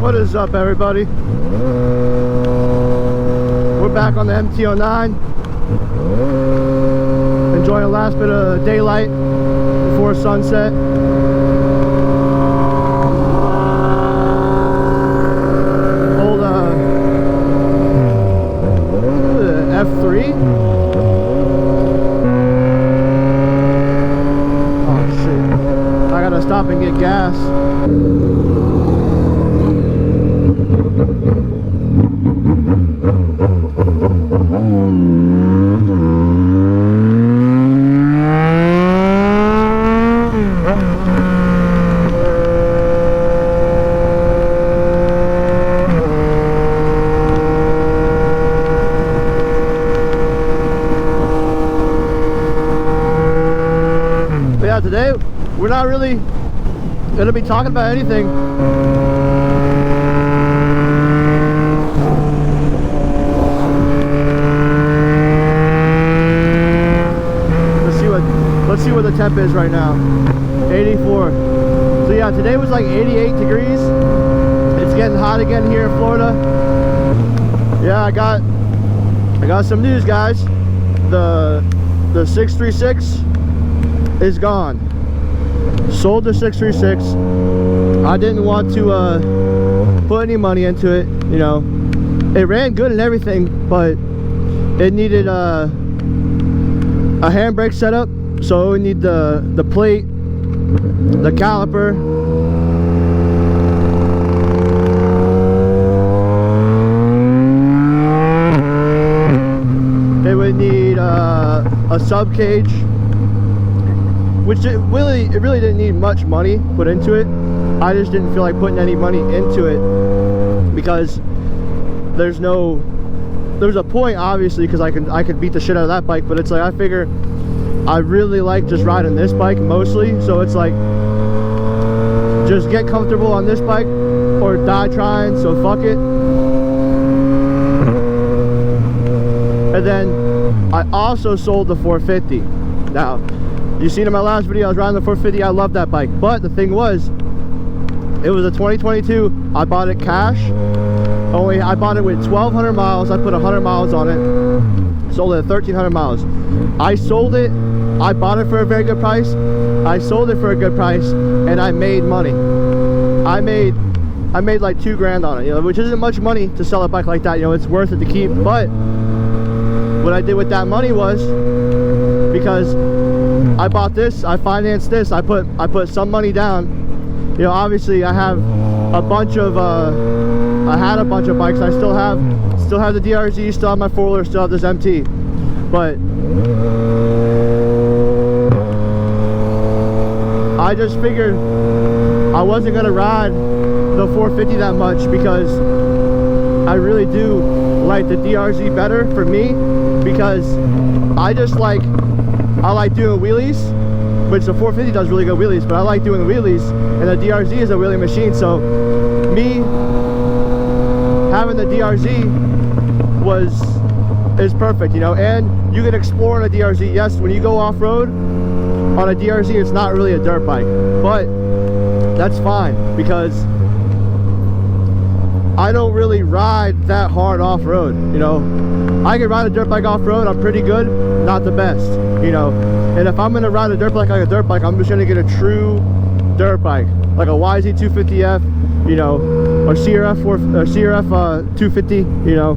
What is up, everybody? We're back on the Mt-09, enjoying the last bit of daylight before sunset. Old F3. Oh shit! I gotta stop and get gas. But yeah, today we're not really gonna be talking about anything. Let's see what the temp is right now. 84. So yeah, today was like 88 degrees. It's getting hot again here in Florida. Yeah, I got some news, guys. The 636 is gone. Sold the 636. I didn't want to put any money into it. You know, it ran good and everything, but it needed a handbrake setup. So we need the plate, the caliper, it would need a sub cage, which it really didn't need much money put into it. I just didn't feel like putting any money into it because there's a point, obviously, because I could beat the shit out of that bike, but it's like I figure I really like just riding this bike mostly, so it's like just get comfortable on this bike or die trying, so fuck it. And then I also sold the 450. Now, you seen in my last video I was riding the 450. I love that bike, but the thing was, it was a 2022. I bought it cash. I bought it with 1,200 miles. I put 100 miles on it. Sold it at 1,300 miles. I sold it. I bought it for a very good price. I sold it for a good price, and I made money. I made like $2 grand on it, you know, which isn't much money to sell a bike like that. You know, it's worth it to keep. But what I did with that money was, because I bought this, I financed this, I put some money down. You know, obviously I have a bunch of I had a bunch of bikes. I still have the DRZ, still have my 4-wheeler, still have this MT, but I just figured I wasn't gonna ride the 450 that much because I really do like the DRZ better for me, because I like doing wheelies, which the 450 does really good wheelies, but I like doing the wheelies, and the DRZ is a wheelie machine. So me having the DRZ is perfect, you know. And you can explore on a DRZ. Yes, when you go off-road on a DRZ, it's not really a dirt bike, but that's fine because I don't really ride that hard off-road, you know. I can ride a dirt bike off-road, I'm pretty good, not the best, you know. And if I'm gonna ride a dirt bike like a dirt bike, I'm just gonna get a true dirt bike, like a YZ250F, you know, or CRF 250, you know.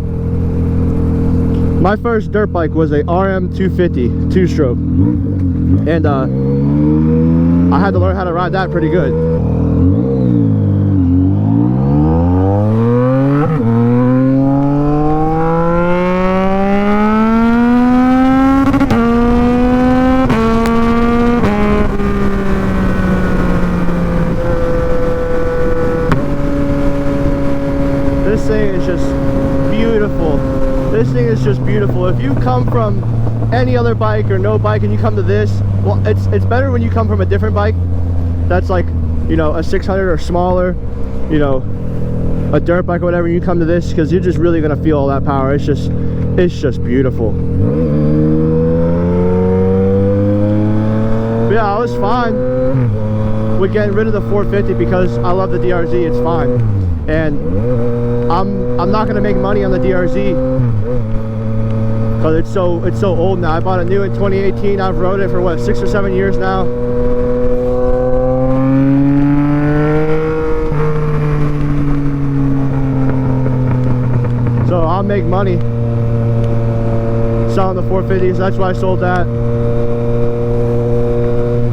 My first dirt bike was a RM 250 two-stroke, and I had to learn how to ride that pretty good. This thing is just beautiful. This thing is just beautiful. If you come from any other bike or no bike and you come to this, well, it's better when you come from a different bike that's like, you know, a 600 or smaller, you know, a dirt bike or whatever, and you come to this, because you're just really gonna feel all that power. It's just beautiful. But yeah, I was fine with getting rid of the 450 because I love the DRZ. It's fine. and I'm not gonna make money on the DRZ because it's so old now. I bought it new in 2018. I've rode it for what, 6 or 7 years now. So I'll make money selling the 450s. That's why I sold that.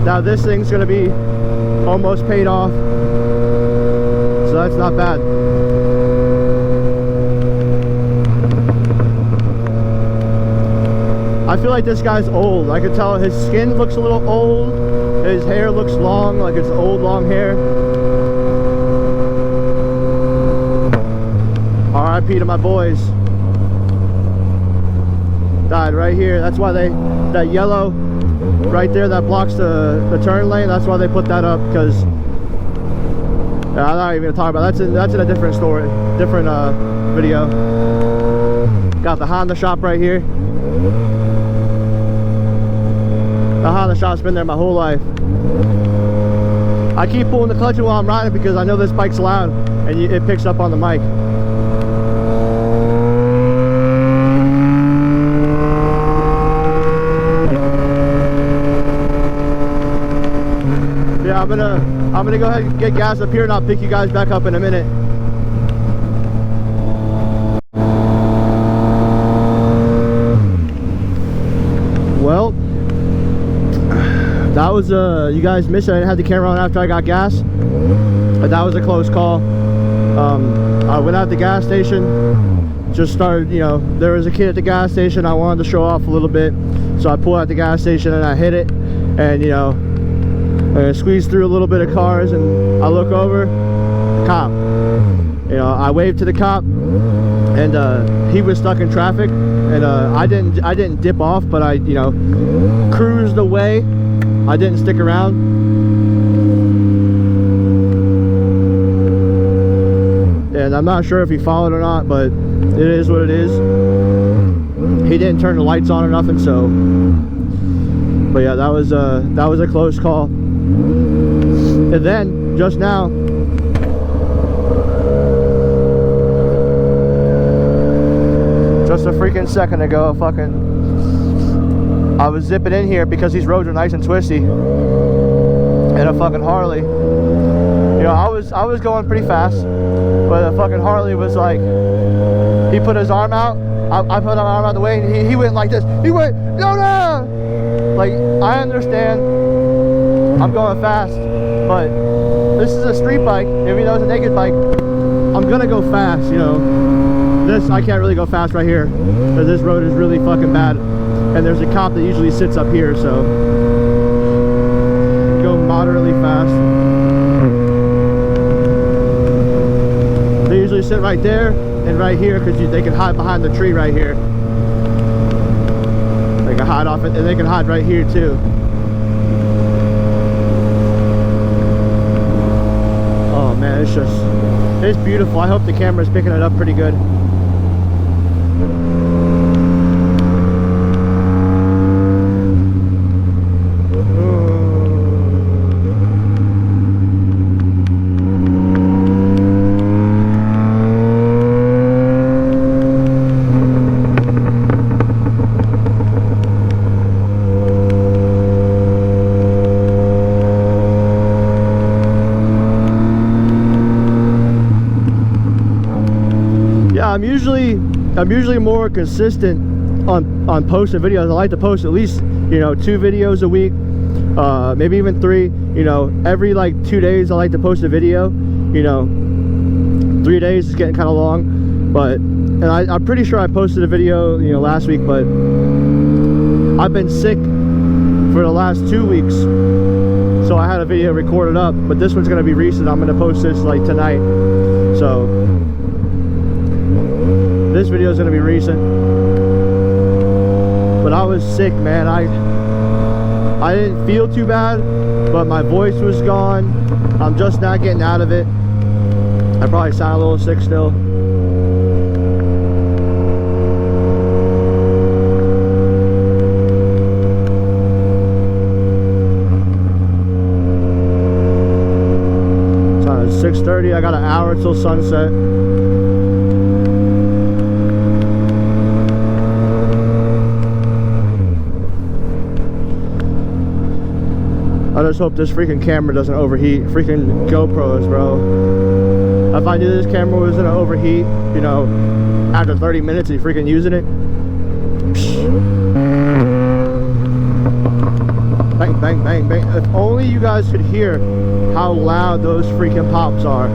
Now this thing's gonna be almost paid off, so that's not bad. I feel like this guy's old. I can tell his skin looks a little old. His hair looks long, like it's old long hair. RIP to my boys. Died right here. That's why that yellow right there that blocks the turn lane, that's why they put that up, because I'm not even gonna talk about it. That's in a different story, different video. Got the Honda shop right here. The Honda shop's been there my whole life. I keep pulling the clutch while I'm riding because I know this bike's loud and it picks up on the mic. Yeah, I'm gonna go ahead and get gas up here and I'll pick you guys back up in a minute. Well, that was you guys missed it. I didn't have the camera on after I got gas, but that was a close call. I went out the gas station, just started, you know, there was a kid at the gas station. I wanted to show off a little bit, so I pulled out the gas station and I hit it, and you know, I squeezed through a little bit of cars, and I look over, cop. You know, I waved to the cop, and he was stuck in traffic, and I didn't dip off, but I, you know, cruised away. I didn't stick around. And I'm not sure if he followed or not, but it is what it is. He didn't turn the lights on or nothing, so. But yeah, that was a close call. And then just now, just a freaking second ago, I was zipping in here because these roads are nice and twisty, and a fucking Harley. You know, I was going pretty fast, but the fucking Harley was like, he put his arm out. I put my arm out the way, and he went like this. He went, no! Like, I understand I'm going fast, but this is a street bike. If you know it's a naked bike, I'm gonna go fast, you know. This, I can't really go fast right here, because this road is really fucking bad. And there's a cop that usually sits up here, so go moderately fast. They usually sit right there and right here, because they can hide behind the tree right here. They can hide off it, and they can hide right here too. Oh man, it's beautiful. I hope the camera's picking it up pretty good. I'm usually more consistent on posting videos. I like to post at least, you know, 2 videos a week, maybe even 3. You know, every like 2 days I like to post a video. You know, 3 days is getting kind of long, but, and I'm pretty sure I posted a video, you know, last week, but I've been sick for the last 2 weeks, so I had a video recorded up, but this one's gonna be recent. I'm gonna post this like tonight, so this video is going to be recent. But I was sick, man. I didn't feel too bad, but my voice was gone. I'm just not getting out of it. I probably sound a little sick still. It's 6:30. 11:30. I got an hour till sunset. I just hope this freaking camera doesn't overheat. Freaking GoPros, bro. If I knew this camera was gonna overheat, you know, after 30 minutes of freaking using it. Bang, bang, bang, bang. If only you guys could hear how loud those freaking pops are.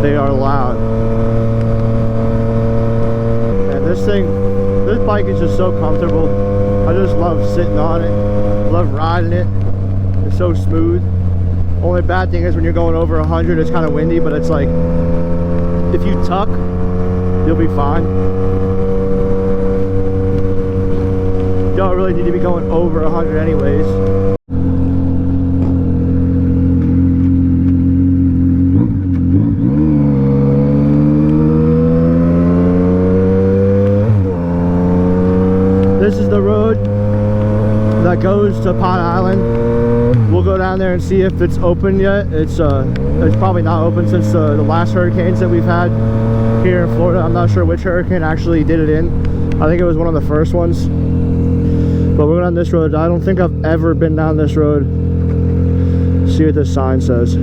They are loud. And this bike is just so comfortable. I just love sitting on it. Love riding it. It's so smooth. Only bad thing is when you're going over 100, it's kind of windy, but it's like, if you tuck, you'll be fine. You don't really need to be going over 100 anyways. This is the road that goes to Pond Island. We'll go down there and see if it's open yet. It's probably not open since the last hurricanes that we've had here in Florida. I'm not sure which hurricane actually did it in. I think it was one of the first ones. But we're going on this road. I don't think I've ever been down this road. See what this sign says.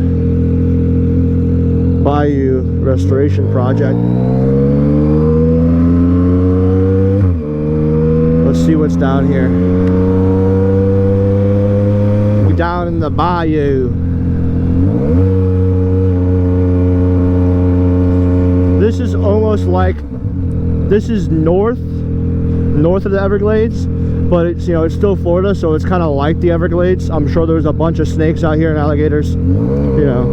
Bayou Restoration Project. Let's see what's down here. We're down in the bayou. This is almost like, this is north of the Everglades, but it's, you know, it's still Florida, so it's kind of like the Everglades. I'm sure there's a bunch of snakes out here and alligators, you know.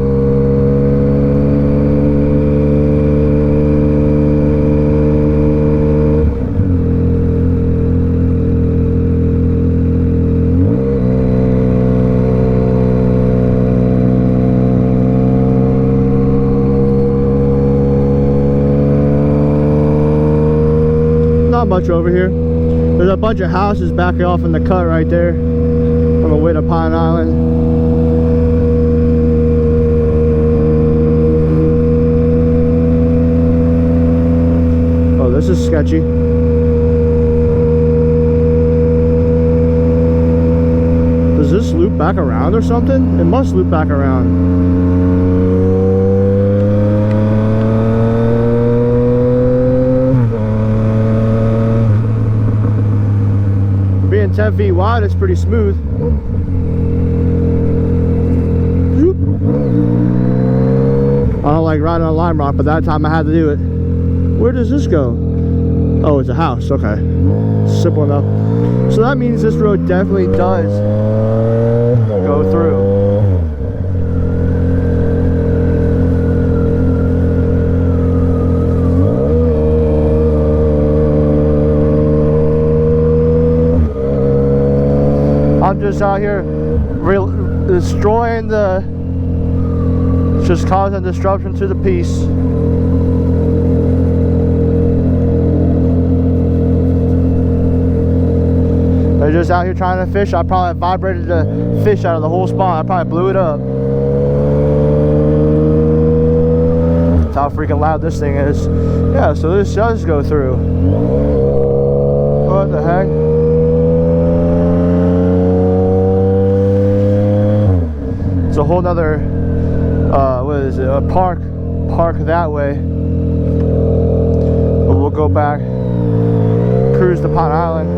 Not much over here. There's a bunch of houses back off in the cut right there on the way to Pine Island. Oh, this is sketchy. Does this loop back around or something? It must loop back around. Being 10 feet wide, it's pretty smooth. I don't like riding on lime rock, but that time I had to do it. Where does this go? Oh, it's a house. Okay. Simple enough. So that means this road definitely does go through. I'm just out here destroying just causing disruption to the peace. They're just out here trying to fish. I probably vibrated the fish out of the whole spawn. I probably blew it up. That's how freaking loud this thing is. Yeah, so this does go through. What the heck? It's a whole nother, what is it, a park that way. But we'll go back, cruise to Pond Island.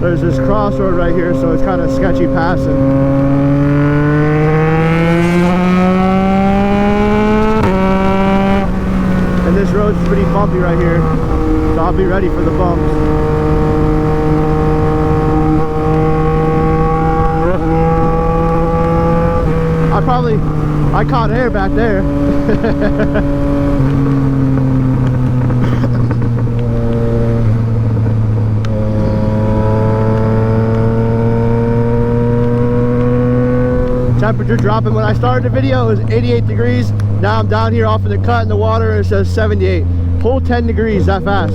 There's this crossroad right here, so it's kind of sketchy passing. bumpy right here, so I'll be ready for the bumps. I caught air back there. Temperature dropping. When I started the video, it was 88 degrees. Now I'm down here off in the cut in the water and it says 78. Full 10 degrees that fast.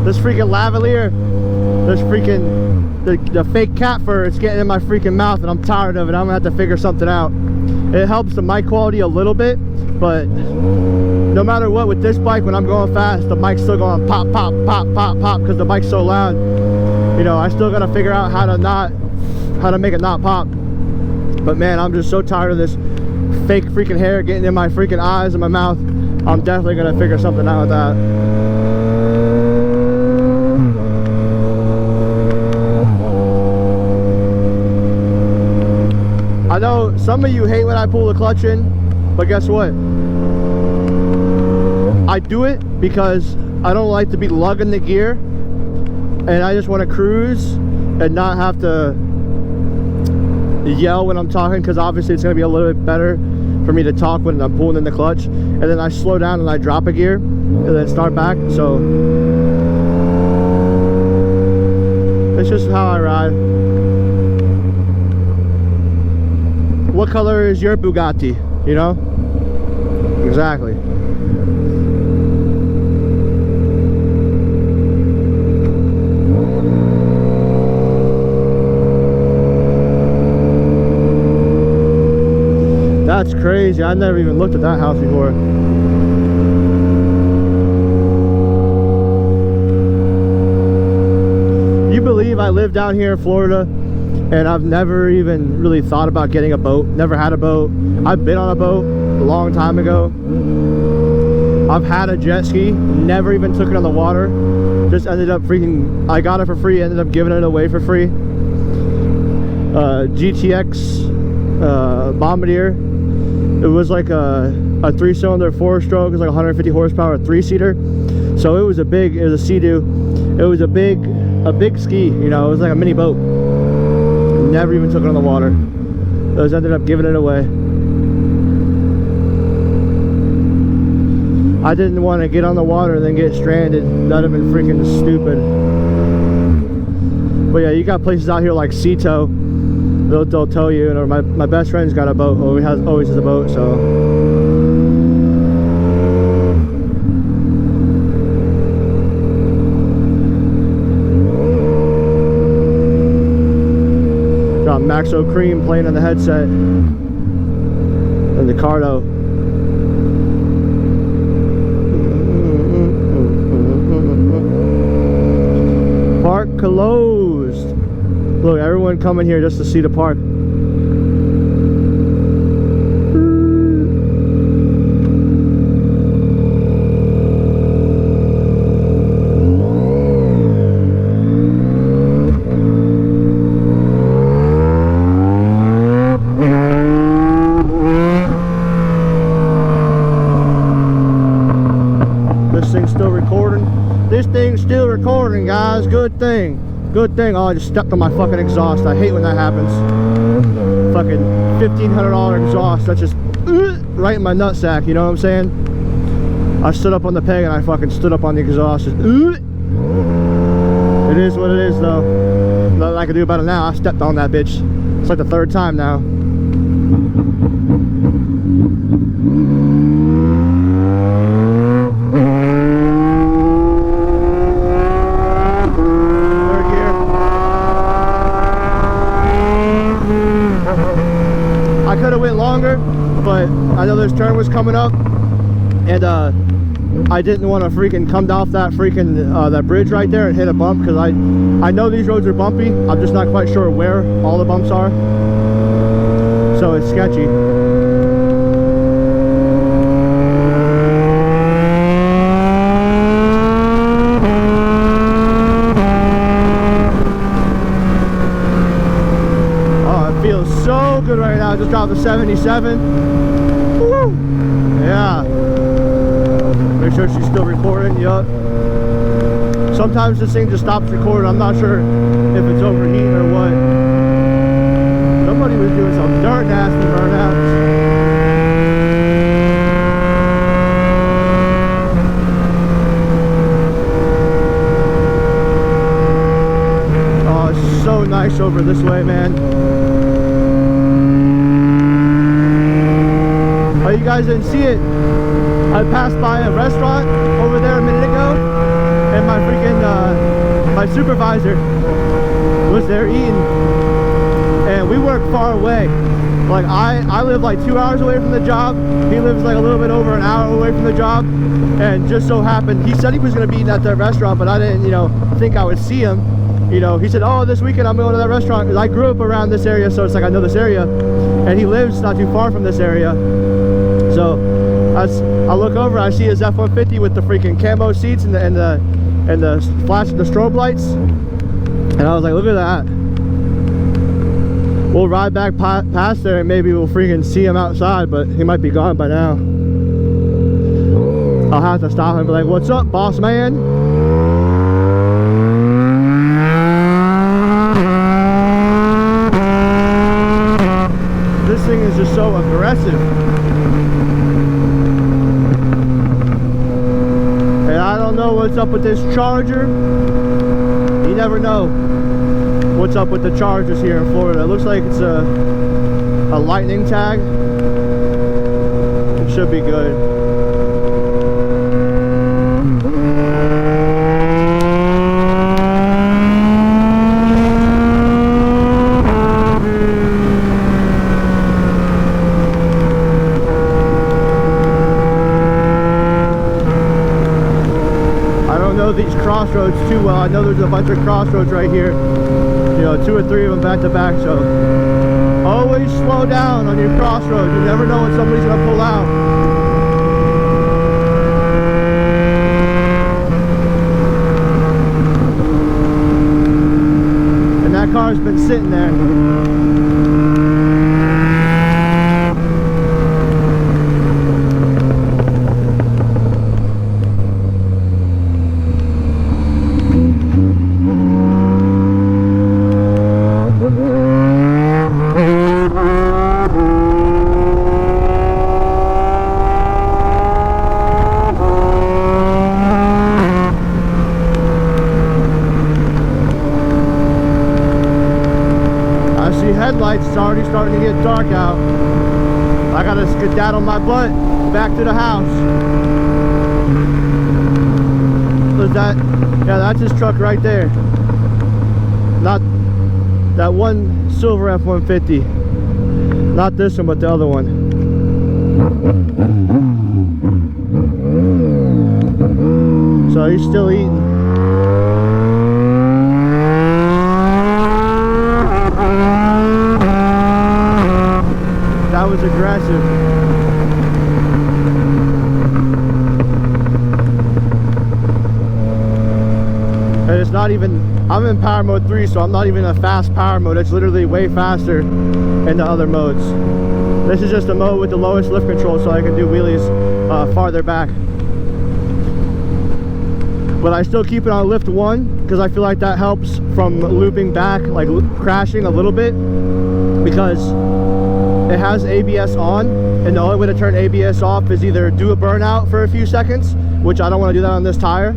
This freaking lavalier, this freaking the fake cat fur, it's getting in my freaking mouth and I'm tired of it. I'm gonna have to figure something out. It helps the mic quality a little bit, but no matter what, with this bike, when I'm going fast, the mic's still going pop, pop, pop, pop, pop, because the mic's so loud. You know, I still gotta figure out how to make it not pop. But man, I'm just so tired of this fake freaking hair getting in my freaking eyes and my mouth. I'm definitely gonna figure something out with that. I know some of you hate when I pull the clutch in, but guess what? I do it because I don't like to be lugging the gear, and I just want to cruise and not have to yell when I'm talking, because obviously it's going to be a little bit better for me to talk when I'm pulling in the clutch, and then I slow down and I drop a gear and then start back. So it's just how I ride. What color is your Bugatti? You know? Exactly. That's crazy. I never even looked at that house before. You believe I live down here in Florida and I've never even really thought about getting a boat? Never had a boat. I've been on a boat a long time ago. I've had a jet ski, never even took it on the water. Just ended up freaking, I got it for free, ended up giving it away for free. GTX Bombardier. It was like a 3-cylinder 4-stroke. It was like 150 horsepower 3-seater. So it was a Sea-Doo. It was a big ski, you know. It was like a mini boat. Never even took it on the water. I just ended up giving it away. I didn't want to get on the water and then get stranded. That'd have been freaking stupid. But yeah, you got places out here like Sea Tow. They'll tell you. And my best friend's got a boat. Always has a boat. So got Maxo Cream playing on the headset and the Cardo. Park closed. Look, everyone coming here just to see the park. This thing's still recording, guys. Good thing. Good thing. Oh, I just stepped on my fucking exhaust. I hate when that happens. Fucking $1,500 exhaust. That's just right in my nutsack. You know what I'm saying? I stood up on the peg and I fucking stood up on the exhaust. Just, it is what it is, though. Nothing I can do about it now. I stepped on that bitch. It's like the 3rd time now. But I know this turn was coming up, and I didn't want to freaking come off that freaking that bridge right there and hit a bump, because I know these roads are bumpy. I'm just not quite sure where all the bumps are, so it's sketchy. Oh, it feels so good right now. now. I just dropped the 77. Woo! Yeah. Make sure she's still recording. Yup. Sometimes this thing just stops recording. I'm not sure if it's overheating or what. Somebody was doing some darn nasty burnouts. Oh, it's so nice over this way, man. Oh, you guys didn't see it. I passed by a restaurant over there a minute ago, and my freaking my supervisor was there eating, and we work far away. Like I live like 2 hours away from the job. He lives like a little bit over an hour away from the job, and just so happened he said he was going to be eating at that restaurant, but I didn't, you know, think I would see him. You know, he said, oh, this weekend I'm going to that restaurant, because I grew up around this area, so it's like I know this area, and he lives not too far from this area. So I look over, I see his F-150 with the freaking camo seats and the flash, the strobe lights, and I was like, look at that. We'll ride back past there and maybe we'll freaking see him outside, but he might be gone by now. I'll have to stop him and be like, what's up, boss man? This thing is just so aggressive. And I don't know what's up with this Charger. You never know what's up with the Chargers here in Florida. It looks like it's a lightning tag. It should be good. These crossroads too well. I know there's a bunch of crossroads right here, you know, 2 or 3 of them back to back, so always slow down on your crossroads. You never know when somebody's gonna pull out. And that car's been sitting there. Headlights, it's already starting to get dark out. I gotta skedaddle my butt back to the house. Was that? Yeah, that's his truck right there. Not that one silver F-150. Not this one, but the other one. So he's still eating. That was aggressive. And it's not even, I'm in power mode 3, so I'm not even a fast power mode. It's literally way faster in the other modes. This is just a mode with the lowest lift control, so I can do wheelies farther back. But I still keep it on lift 1 because I feel like that helps from looping back, like crashing a little bit, because it has ABS on, and the only way to turn ABS off is either do a burnout for a few seconds, which I don't want to do that on this tire,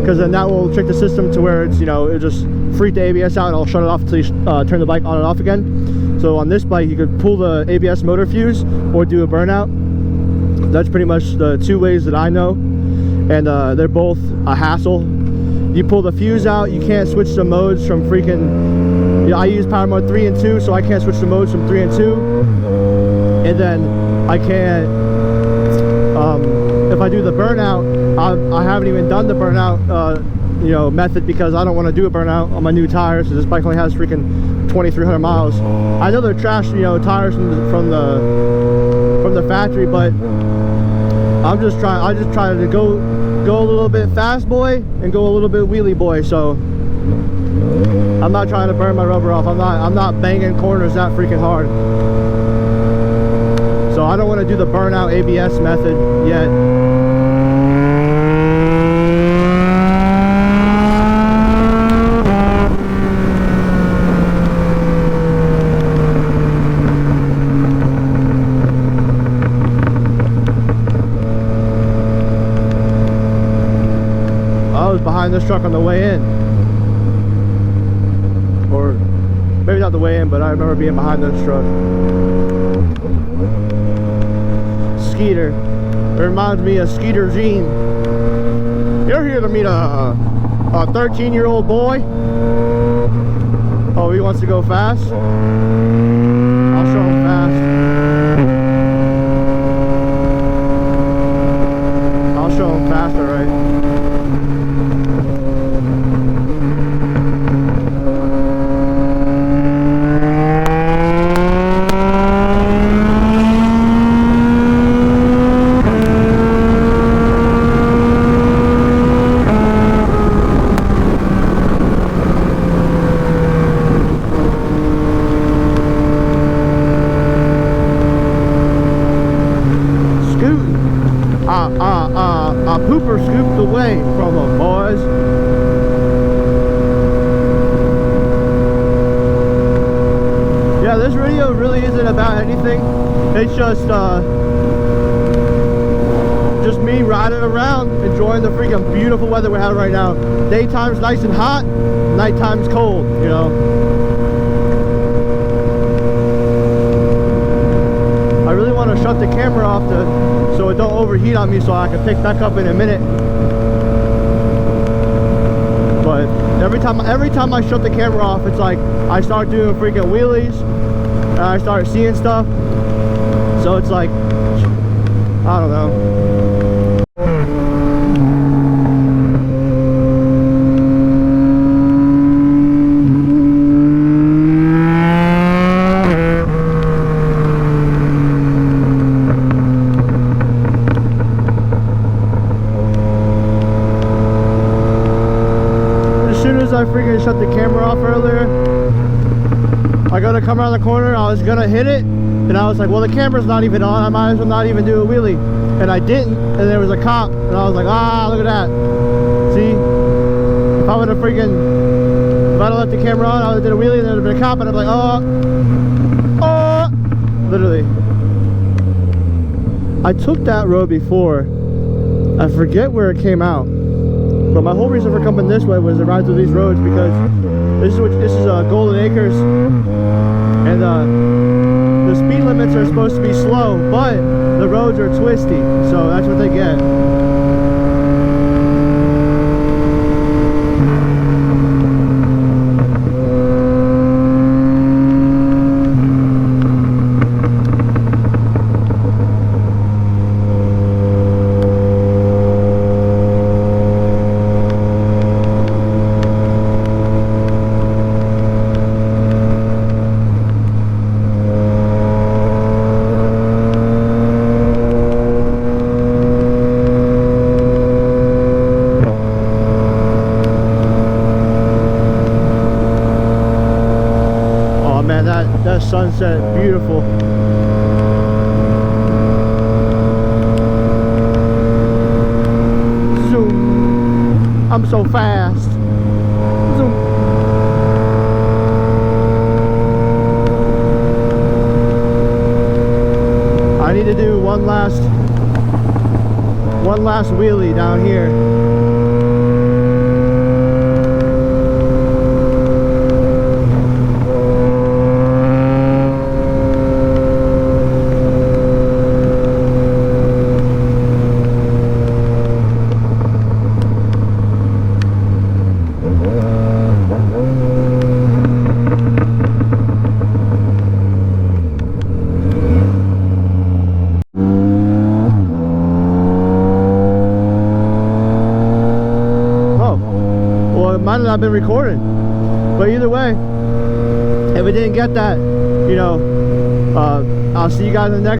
because then that will trick the system to where it's, you know, it'll just freak the ABS out and I'll shut it off until you turn the bike on and off again. So on this bike you could pull the ABS motor fuse or do a burnout. That's pretty much the 2 ways that I know, and they're both a hassle. You pull the fuse out, you can't switch the modes from freaking, you know, I use power mode 3 and 2, so I can't switch the modes from 3 and 2. And then I can't, if I do the burnout, I haven't even done the burnout you know, method, because I don't want to do a burnout on my new tires. So this bike only has freaking 2,300 miles. I know they're trash, you know, tires from the factory, but I just try to go a little bit fast boy and go a little bit wheelie boy. So I'm not trying to burn my rubber off. I'm not banging corners that freaking hard. don't want to do the burnout ABS method yet. I was behind this truck on the way in, or maybe not the way in, but I remember being behind this truck. Skeeter. It reminds me of Skeeter Jean. You're here to meet a 13-year-old boy. Oh, he wants to go fast? I'll show him fast. I'll show him fast, alright. Pooper scooped away from them, boys. Yeah, this video really isn't about anything. It's just me riding around, enjoying the freaking beautiful weather we're having right now. Daytime's nice and hot, nighttime's cold, you know. I really want to shut the camera off so it don't overheat on me, so I can pick back up in a minute. But every time I shut the camera off, it's like I start doing freaking wheelies and I start seeing stuff. So it's like, I don't know. I freaking shut the camera off earlier. I gotta come around the corner. I was gonna hit it, and I was like, well, the camera's not even on. I might as well not even do a wheelie. And I didn't, and there was a cop, and I was like, ah, look at that. See? If I would have left the camera on, I would have did a wheelie, and there would have been a cop, and I'd be like, oh, literally. I took that road before. I forget where it came out. But my whole reason for coming this way was to ride through these roads, because this is Golden Acres, and the speed limits are supposed to be slow, but the roads are twisty, so that's what they get. That sunset, beautiful. Zoom. I'm so fast. Zoom. I need to do one last wheelie down here. Might not have been recording, but either way, if it didn't get that, you know, I'll see you guys in the next